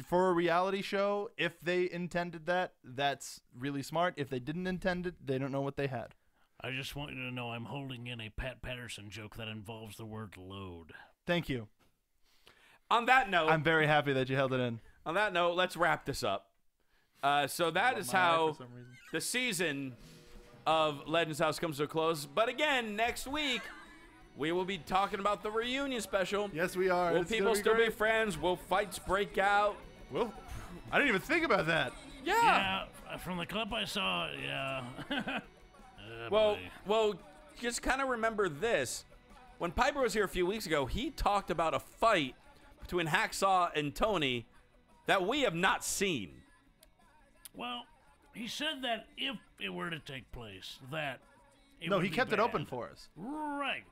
for a reality show, if they intended that, that's really smart. If they didn't intend it, they don't know what they had. I just want you to know I'm holding in a Pat Patterson joke that involves the word load. Thank you. On that note, I'm very happy that you held it in. On that note, let's wrap this up. So that is how the season of Legends House comes to a close. But again, next week, we will be talking about the reunion special. Yes, we are. Will people still be friends? Will fights break out? Well, I didn't even think about that. Yeah. From the clip I saw, yeah. Well, just kind of remember this. When Piper was here a few weeks ago, he talked about a fight between Hacksaw and Tony that we have not seen. Well, he said that if it were to take place, that it No, would he be kept it bad. open for us. Right.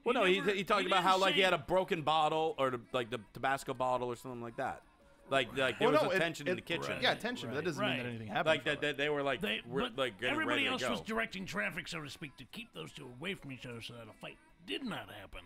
Well, no, he talked about how like he didn't had a broken bottle or like the Tabasco bottle or something like that. Like there was a tension in the kitchen. Yeah, tension, but that doesn't mean that anything happened. Like that they were like but like getting everybody ready else to go. was directing traffic, so to speak, to keep those two away from each other so that a fight did not happen.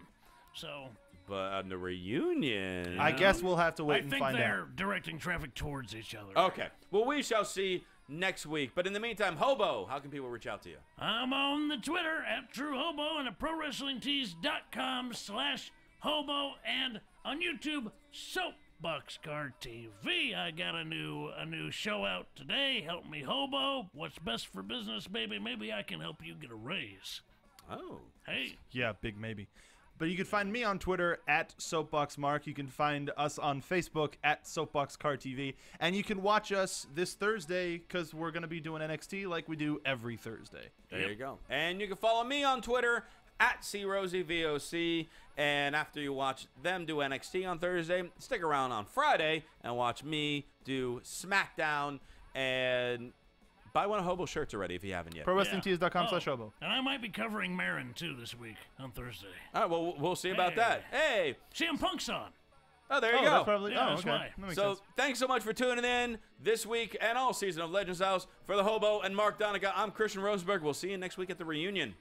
So. But on the reunion, I guess we'll have to wait and find out. I think they're directing traffic towards each other. Okay. Well, we shall see next week. But in the meantime, Hobo, how can people reach out to you? I'm on the Twitter @TrueHobo and at ProWrestlingTees.com/Hobo and on YouTube Soapboxcar TV. I got a new show out today. Help me, Hobo. What's best for business, baby? Maybe I can help you get a raise. Oh. Hey. Yeah, big maybe. But you can find me on Twitter @SoapboxMark. You can find us on Facebook @SoapboxCarTV. And you can watch us this Thursday because we're going to be doing NXT like we do every Thursday. There you go. And you can follow me on Twitter @CRosieVOC. And after you watch them do NXT on Thursday, stick around on Friday and watch me do SmackDown and buy one of Hobo's shirts already if you haven't yet. ProWrestlingTees.com/Hobo. And I might be covering Marin, too, this week on Thursday. All right, well, we'll see about that. Hey. CM Punk's on. Oh, there you go. That's probably, that's okay. why. That makes So sense. thanks so much for tuning in this week and all season of Legends House. For the Hobo and Mark Donica, I'm Christian Rosenberg. We'll see you next week at the reunion.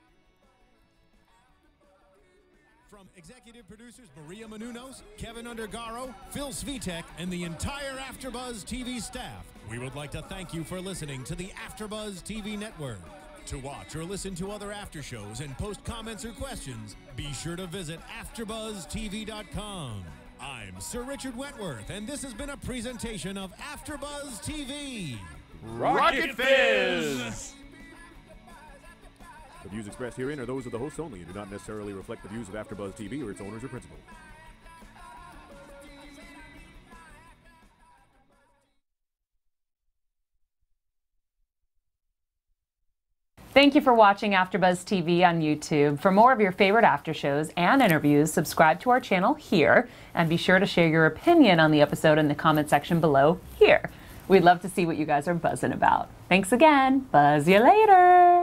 From executive producers Maria Menounos, Kevin Undergaro, Phil Svitek, and the entire AfterBuzz TV staff, we would like to thank you for listening to the AfterBuzz TV Network. To watch or listen to other after shows and post comments or questions, be sure to visit AfterBuzzTV.com. I'm Sir Richard Wentworth, and this has been a presentation of AfterBuzz TV. Rocket Fizz! The views expressed herein are those of the hosts only and do not necessarily reflect the views of AfterBuzz TV or its owners or principals. Thank you for watching AfterBuzz TV on YouTube. For more of your favorite after shows and interviews, subscribe to our channel here, and be sure to share your opinion on the episode in the comment section below here. We'd love to see what you guys are buzzing about. Thanks again. Buzz you later.